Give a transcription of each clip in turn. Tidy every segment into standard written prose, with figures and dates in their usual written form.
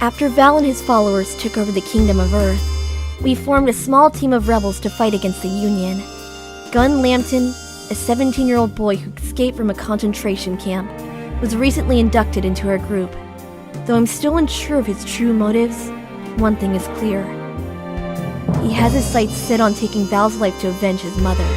After Val and his followers took over the Kingdom of Earth, we formed a small team of rebels to fight against the Union. Gunn Lambton, a 17-year-old boy who escaped from a concentration camp, was recently inducted into our group. Though I'm still unsure of his true motives, one thing is clear. He has his sights set on taking Val's life to avenge his mother.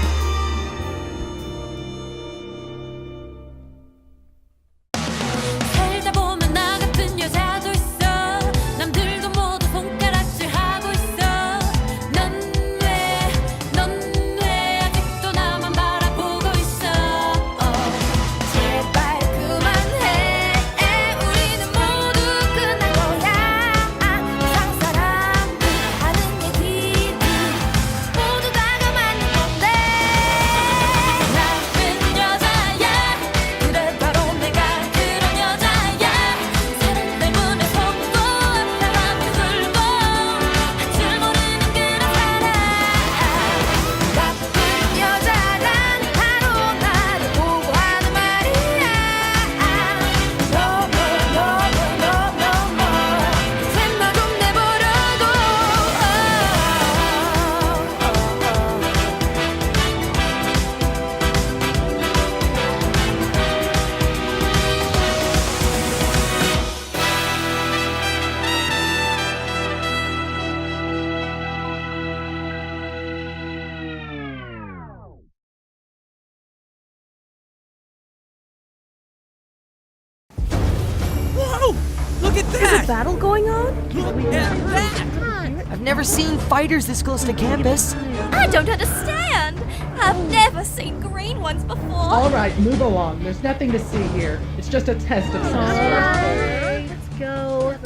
Battle going on? Look at that! I've never seen fighters this close to campus. I don't understand. I've never seen green ones before. All right, move along. There's nothing to see here. It's just a test of some sort. Alright, let's go.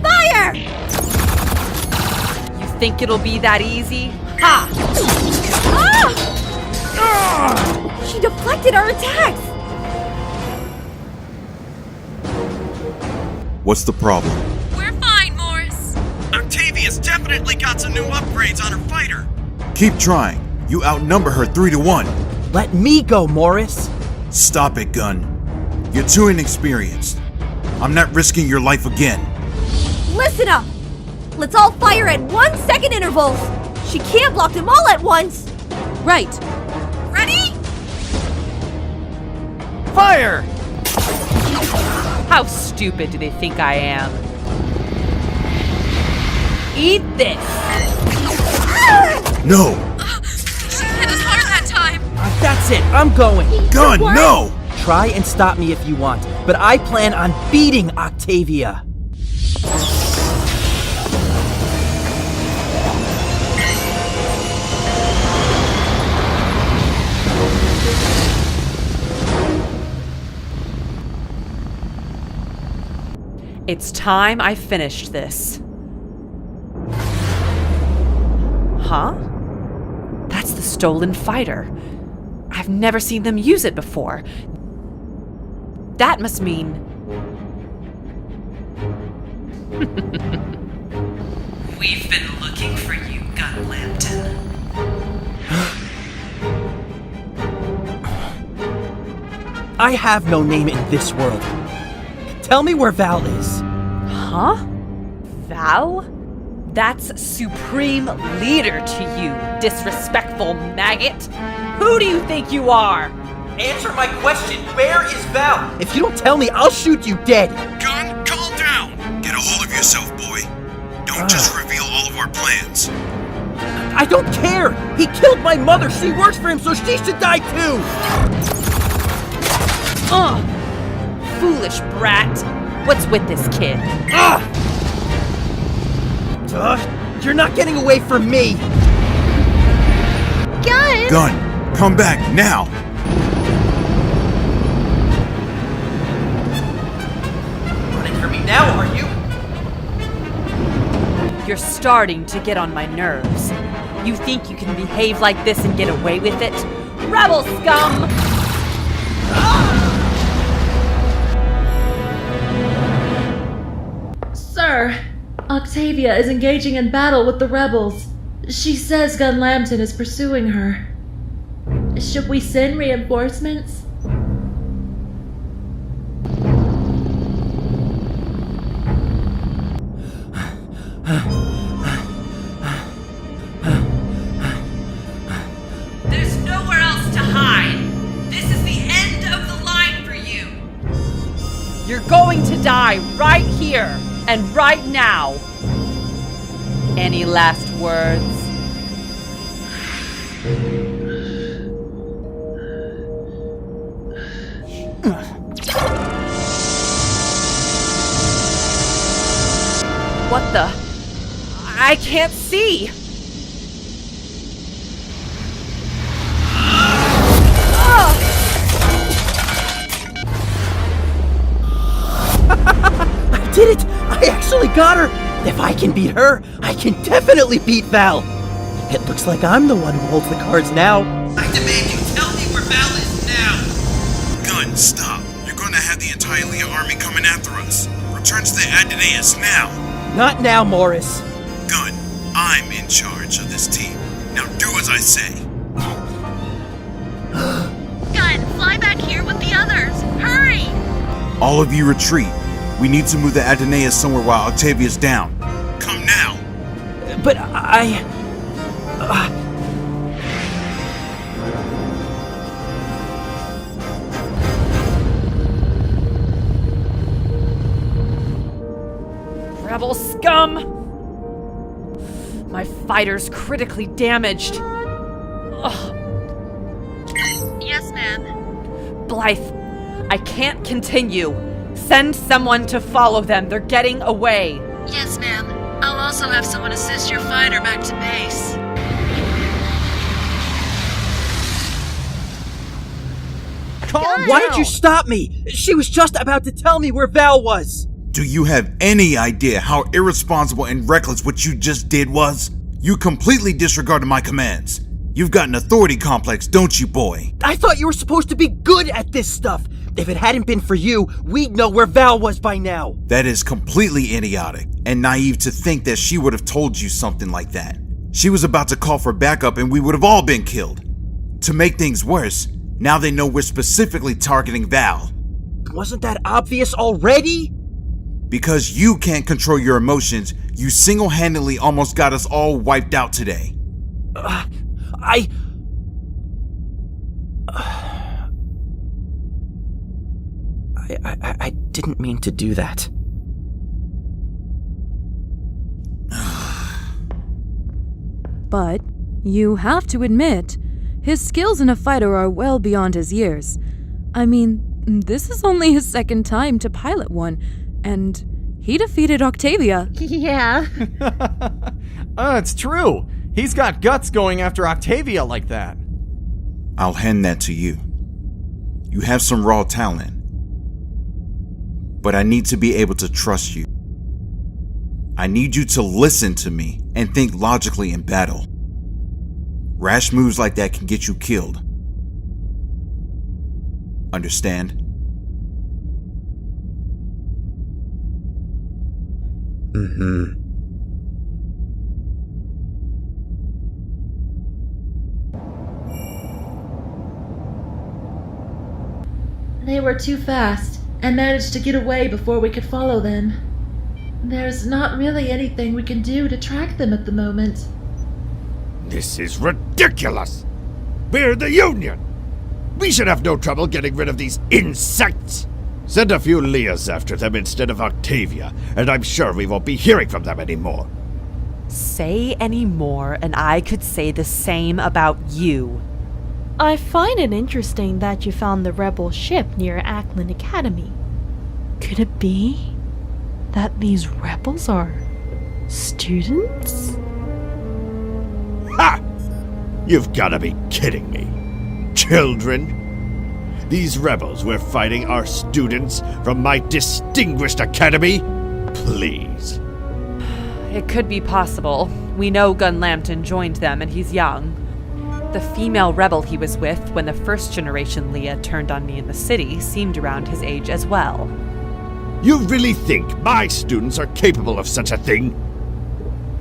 Fire! You think it'll be that easy? Ha! Ah! She deflected our attacks! What's the problem? We're fine, Morris. Octavia's definitely got some new upgrades on her fighter. Keep trying. You outnumber her 3-1. Let me go, Morris. Stop it, Gunn. You're too inexperienced. I'm not risking your life again. Listen up! Let's all fire at 1 second intervals! She can't block them all at once! Right. Ready? Fire! How stupid do they think I am? Eat this! No! She hit us hard that time! That's it, I'm going. Gunn, no! Try and stop me if you want, but I plan on beating Octavia. It's time I finished this. Huh? That's the stolen fighter. I've never seen them use it before. That must mean... We've been looking for you, Gunn Lambton. I have no name in this world. Tell me where Val is. Huh? Val? That's supreme leader to you, disrespectful maggot. Who do you think you are? Answer my question. Where is Val? If you don't tell me, I'll shoot you dead. Gunn, calm down! Get a hold of yourself, boy. Don't just reveal all of our plans. I don't care. He killed my mother. She works for him, so she should die too. Foolish brat. What's with this kid? You're not getting away from me. Gunn, come back now! Running for me now, are you? You're starting to get on my nerves. You think you can behave like this and get away with it? Rebel scum! Sir, Octavia is engaging in battle with the rebels. She says Gunn Lambton is pursuing her. Should we send reinforcements? There's nowhere else to hide. This is the end of the line for you. You're going to die right here and right now. Any last words? What the? I can't see! I did it! I actually got her! If I can beat her, I can definitely beat Val! It looks like I'm the one who holds the cards now. I demand you tell me where Val is now! Gun, stop. You're going to have the entire Leah army coming after us. Return to the Adonais now. Not now, Morris. Gun, I'm in charge of this team. Now do as I say. Gun, fly back here with the others. Hurry! All of you retreat. We need to move the Adonais somewhere while Octavia's down. Come now! But Rebel scum! My fighter's critically damaged. Ugh. Yes, ma'am. Blythe, I can't continue. Send someone to follow them. They're getting away. Yes, ma'am. I'll also have someone assist your fighter back to base. Why did you stop me? She was just about to tell me where Val was. Do you have any idea how irresponsible and reckless what you just did was? You completely disregarded my commands. You've got an authority complex, don't you, boy? I thought you were supposed to be good at this stuff. If it hadn't been for you, we'd know where Val was by now. That is completely idiotic and naive to think that she would have told you something like that. She was about to call for backup and we would have all been killed. To make things worse, now they know we're specifically targeting Val. Wasn't that obvious already? Because you can't control your emotions, you single-handedly almost got us all wiped out today. I didn't mean to do that. But you have to admit, his skills in a fighter are well beyond his years. I mean, this is only his second time to pilot one, and he defeated Octavia. Yeah. It's true. He's got guts going after Octavia like that. I'll hand that to you. You have some raw talent. But I need to be able to trust you. I need you to listen to me and think logically in battle. Rash moves like that can get you killed. Understand? Mm-hmm. They were too fast and managed to get away before we could follow them. There's not really anything we can do to track them at the moment. This is ridiculous! We're the Union! We should have no trouble getting rid of these insects! Send a few Leahs after them instead of Octavia, and I'm sure we won't be hearing from them anymore. Say any more, and I could say the same about you. I find it interesting that you found the rebel ship near Acland Academy. Could it be that these rebels are students? Ha! You've gotta be kidding me. Children? These rebels we're fighting are students from my distinguished academy? Please. It could be possible. We know Lambton joined them and he's young. The female rebel he was with when the first generation Leah turned on me in the city seemed around his age as well. You really think my students are capable of such a thing?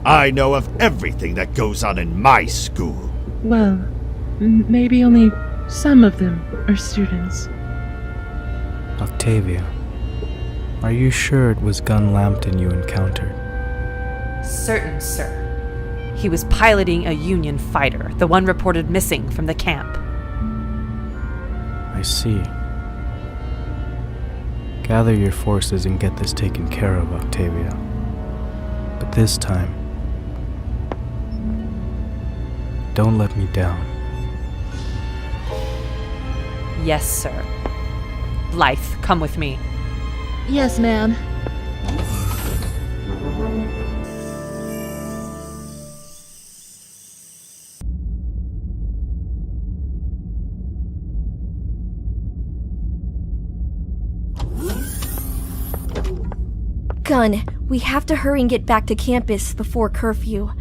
I know of everything that goes on in my school. Well, maybe only Some of them are students. Octavia, are you sure it was Gun Lambton you encountered? Certain, sir. He was piloting a Union fighter, the one reported missing from the camp. I see. Gather your forces and get this taken care of, Octavia. But this time, don't let me down. Yes, sir. Blythe, come with me. Yes, ma'am. Gun, we have to hurry and get back to campus before curfew.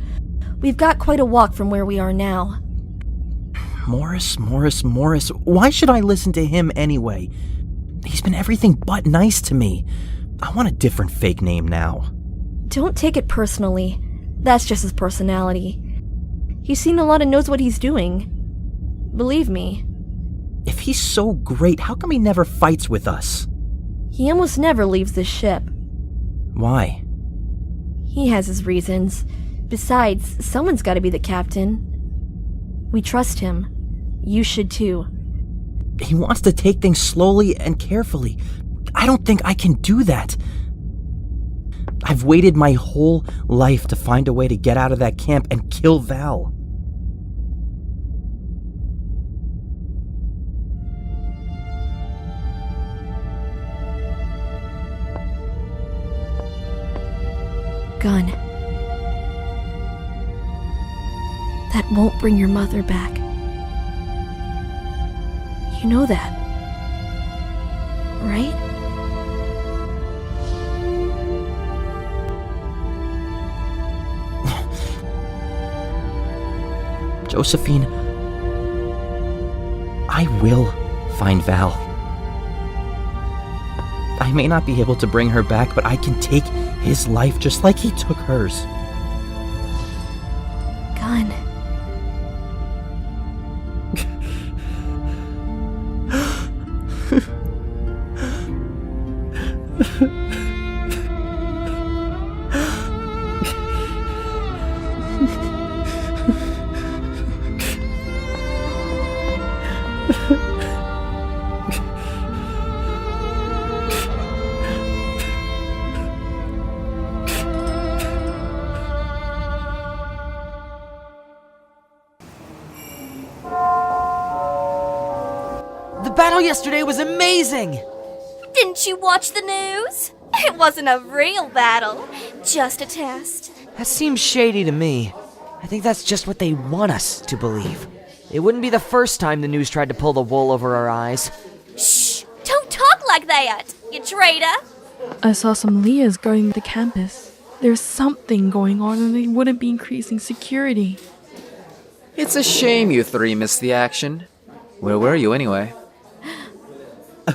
We've got quite a walk from where we are now. Morris. Why should I listen to him anyway? He's been everything but nice to me. I want a different fake name now. Don't take it personally. That's just his personality. He's seen a lot and knows what he's doing. Believe me. If he's so great, how come he never fights with us? He almost never leaves the ship. Why? He has his reasons. Besides, someone's got to be the captain. We trust him. You should too. He wants to take things slowly and carefully. I don't think I can do that. I've waited my whole life to find a way to get out of that camp and kill Val. Gun. That won't bring your mother back. You know that, right? Josephine, I will find Val. I may not be able to bring her back, but I can take his life just like he took hers. Gun. The battle yesterday was amazing! Didn't you watch the news? It wasn't a real battle, just a test. That seems shady to me. I think that's just what they want us to believe. It wouldn't be the first time the news tried to pull the wool over our eyes. Shh! Don't talk like that, you traitor! I saw some Leahs guarding the campus. There's something going on and they wouldn't be increasing security. It's a shame you three missed the action. Where were you anyway?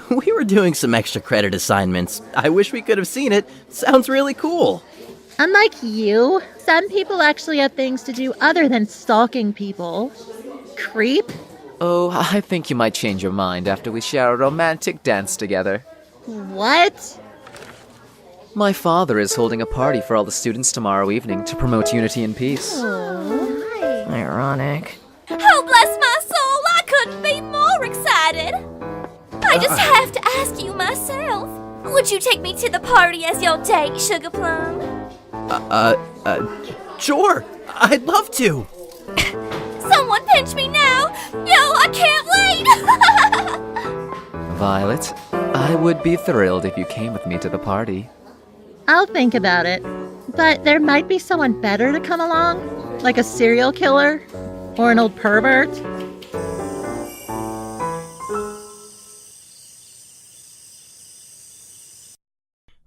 We were doing some extra credit assignments. I wish we could have seen it. Sounds really cool. Unlike you, some people actually have things to do other than stalking people. Creep? Oh, I think you might change your mind after we share a romantic dance together. What? My father is holding a party for all the students tomorrow evening to promote unity and peace. Oh, ironic. Oh, bless my soul, I couldn't be more excited! I just have to ask you myself. Would you take me to the party as your date, Sugar Plum? Sure. I'd love to. Someone pinch me now! Yo, I can't wait! Violet, I would be thrilled if you came with me to the party. I'll think about it. But there might be someone better to come along, like a serial killer or an old pervert.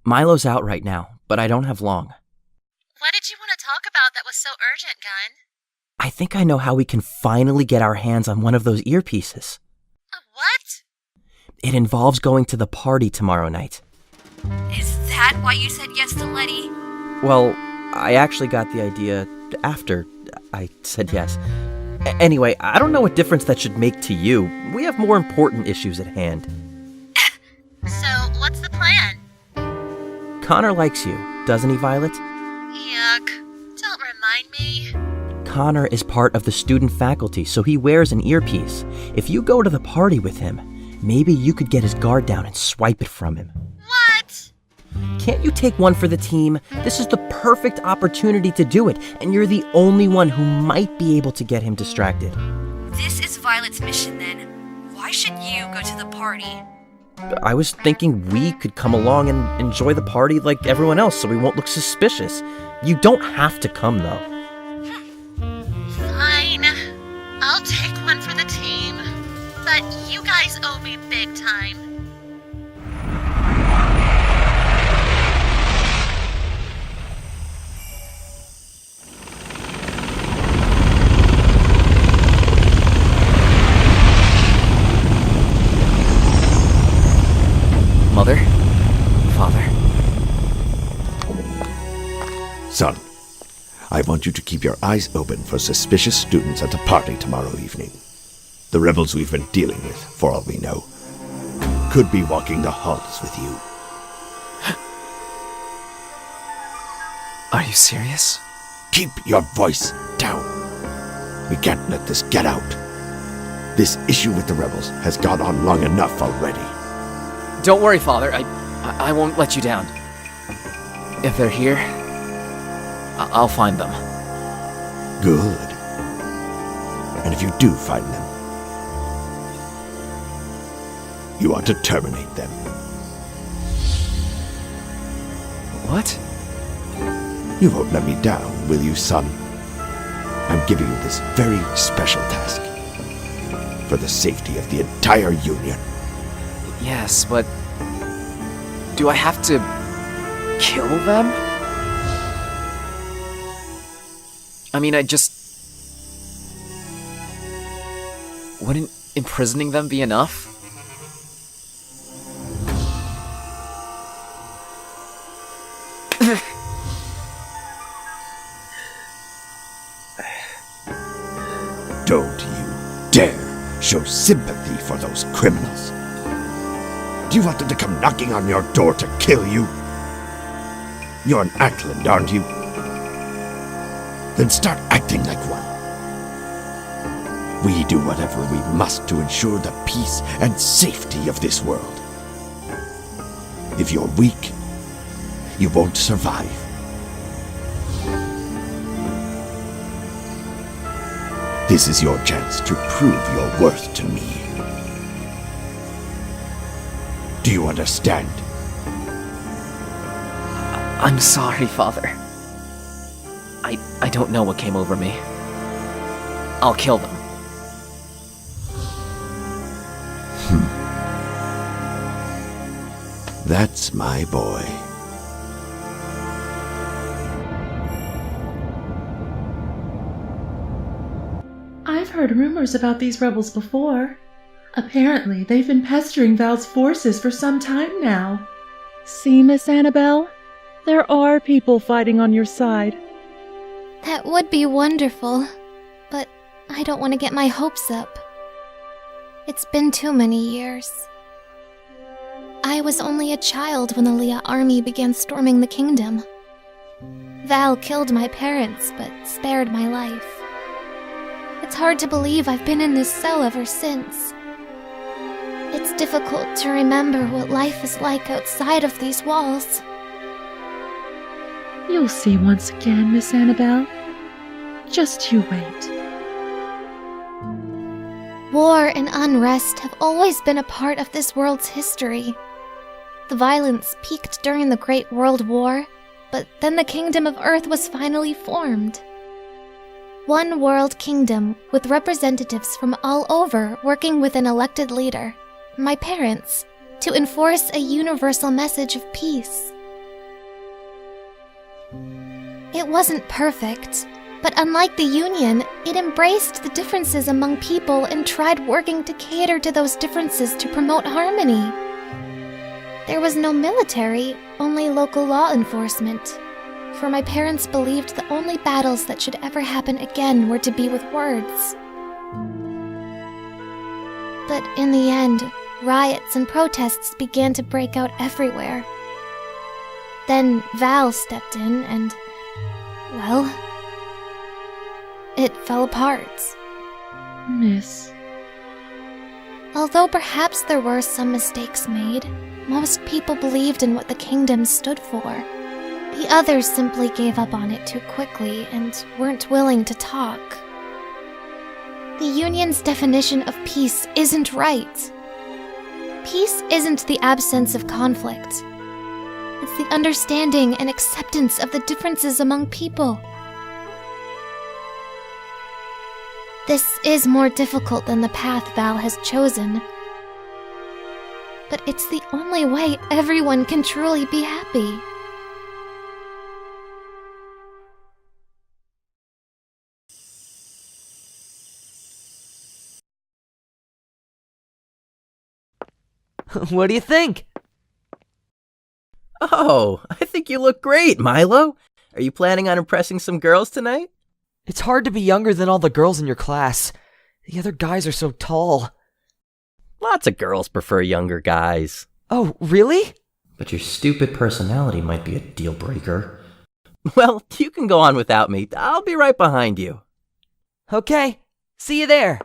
Milo's out right now, but I don't have long. What did you want to talk about that was so urgent, Gun? I think I know how we can finally get our hands on one of those earpieces. What? It involves going to the party tomorrow night. Is that why you said yes to Lettie? Well, I actually got the idea after I said yes. Anyway, I don't know what difference that should make to you. We have more important issues at hand. So, what's the plan? Connor likes you, doesn't he, Violet? Yuck. Don't remind me. Connor is part of the student faculty, so he wears an earpiece. If you go to the party with him, maybe you could get his guard down and swipe it from him. What? Can't you take one for the team? This is the perfect opportunity to do it, and you're the only one who might be able to get him distracted. This is Violet's mission then. Why should you go to the party? I was thinking we could come along and enjoy the party like everyone else so we won't look suspicious. You don't have to come, though. Fine. I'll take one for the team. But you guys owe me big time. Mother? Father? Son, I want you to keep your eyes open for suspicious students at the party tomorrow evening. The rebels we've been dealing with, for all we know, could be walking the halls with you. Are you serious? Keep your voice down. We can't let this get out. This issue with the rebels has gone on long enough already. Don't worry, Father. I won't let you down. If they're here, I'll find them. Good. And if you do find them, you want to terminate them. What? You won't let me down, will you, son? I'm giving you this very special task. For the safety of the entire Union. Yes, but... do I have to... kill them? I mean, wouldn't imprisoning them be enough? Don't you dare show sympathy for those criminals. Do you want them to come knocking on your door to kill you? You're an Acland, aren't you? Then start acting like one. We do whatever we must to ensure the peace and safety of this world. If you're weak, you won't survive. This is your chance to prove your worth to me. Do you understand? I'm sorry, Father. I don't know what came over me. I'll kill them. That's my boy. I've heard rumors about these rebels before. Apparently, they've been pestering Val's forces for some time now. See, Miss Annabelle? There are people fighting on your side. That would be wonderful, but I don't want to get my hopes up. It's been too many years. I was only a child when the Leah army began storming the kingdom. Val killed my parents, but spared my life. It's hard to believe I've been in this cell ever since. It's difficult to remember what life is like outside of these walls. You'll see once again, Miss Annabelle. Just you wait. War and unrest have always been a part of this world's history. The violence peaked during the Great World War, but then the Kingdom of Earth was finally formed. One world kingdom with representatives from all over working with an elected leader, my parents, to enforce a universal message of peace. It wasn't perfect, but unlike the Union, it embraced the differences among people and tried working to cater to those differences to promote harmony. There was no military, only local law enforcement, for my parents believed the only battles that should ever happen again were to be with words, But in the end, riots and protests began to break out everywhere. Then Val stepped in and, well, it fell apart. Miss. Although perhaps there were some mistakes made, most people believed in what the kingdom stood for. The others simply gave up on it too quickly and weren't willing to talk. The Union's definition of peace isn't right. Peace isn't the absence of conflict. It's the understanding and acceptance of the differences among people. This is more difficult than the path Val has chosen. But it's the only way everyone can truly be happy. What do you think? Oh, I think you look great, Milo. Are you planning on impressing some girls tonight? It's hard to be younger than all the girls in your class. The other guys are so tall. Lots of girls prefer younger guys. Oh, really? But your stupid personality might be a deal breaker. Well, you can go on without me. I'll be right behind you. Okay, see you there.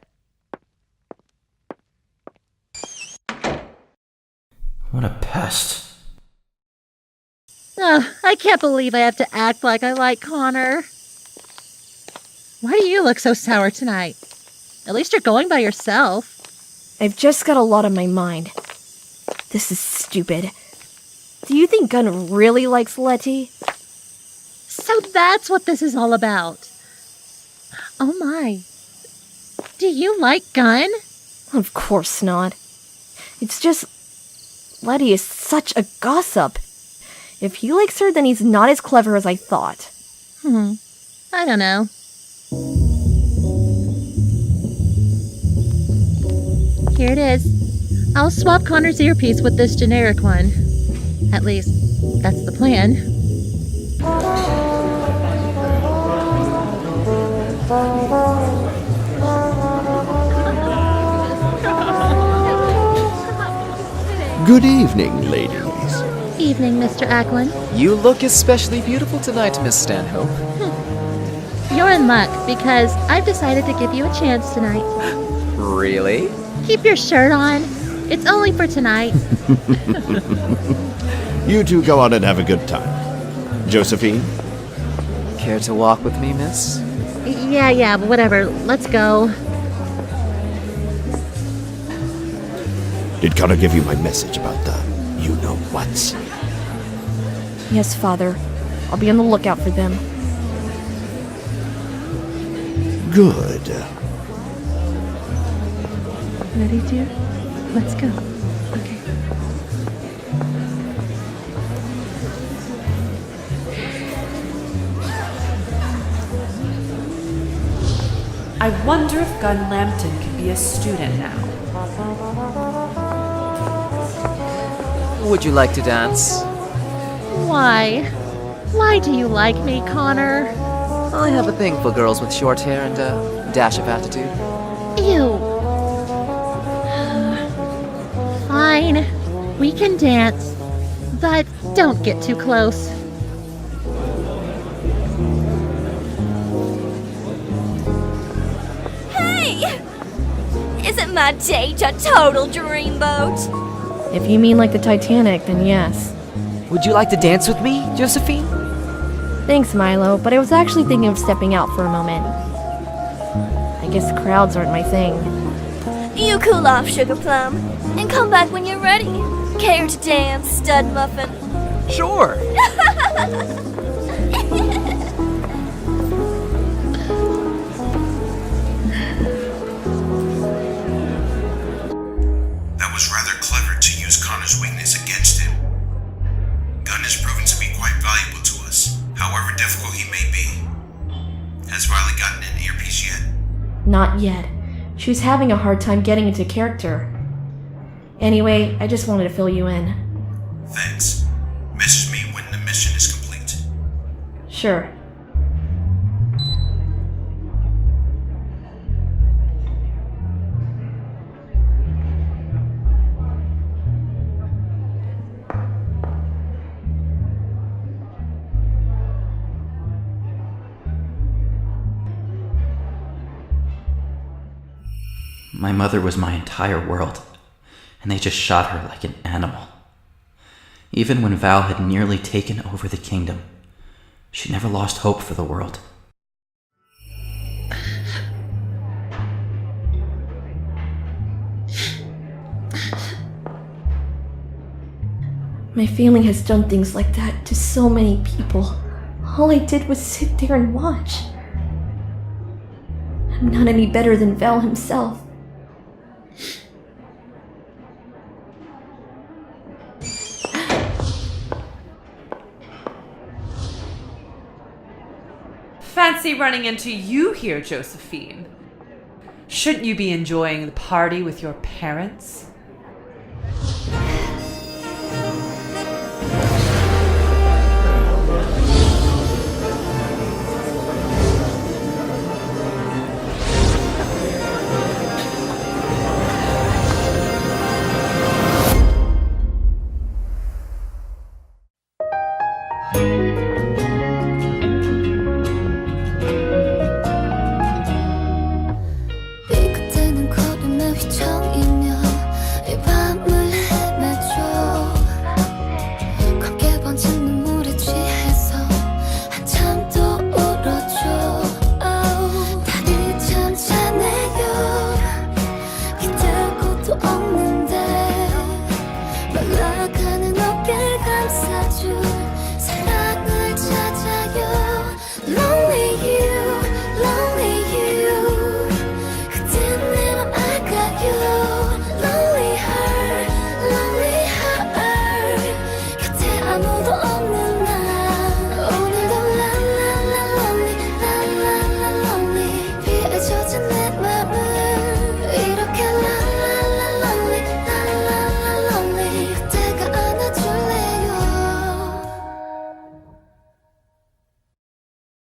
What a pest. Oh, I can't believe I have to act like I like Connor. Why do you look so sour tonight? At least you're going by yourself. I've just got a lot on my mind. This is stupid. Do you think Gunn really likes Lettie? So that's what this is all about. Oh my. Do you like Gunn? Of course not. It's just... Lettie is such a gossip. If he likes her, then he's not as clever as I thought. I don't know. Here it is. I'll swap Connor's earpiece with this generic one. At least, that's the plan. Good evening, ladies. Evening, Mr. Acland. You look especially beautiful tonight, Miss Stanhope. You're in luck, because I've decided to give you a chance tonight. Really? Keep your shirt on. It's only for tonight. You two go on and have a good time. Josephine? Care to walk with me, miss? Yeah, but whatever. Let's go. Did Connor give you my message about the you-know-whats? Yes, Father. I'll be on the lookout for them. Good. Ready, dear? Let's go. Okay. I wonder if Gunn Lambton can be a student now. Would you like to dance? Why? Why do you like me, Connor? I have a thing for girls with short hair and a dash of attitude. Ew. Fine. We can dance. But don't get too close. Hey! Isn't my date a total dreamboat? If you mean like the Titanic, then yes. Would you like to dance with me, Josephine? Thanks, Milo, but I was actually thinking of stepping out for a moment. I guess crowds aren't my thing. You cool off, Sugar Plum, and come back when you're ready. Care to dance, Stud Muffin? Sure. That was rather clever to use Connor's weakness against him. Gunn has proven to be quite valuable to us, however difficult he may be. Has Riley gotten an earpiece yet? Not yet. She was having a hard time getting into character. Anyway, I just wanted to fill you in. Thanks. Message me when the mission is complete. Sure. My mother was my entire world, and they just shot her like an animal. Even when Val had nearly taken over the kingdom, she never lost hope for the world. My family has done things like that to so many people. All I did was sit there and watch. I'm not any better than Val himself. Fancy running into you here, Josephine. Shouldn't you be enjoying the party with your parents?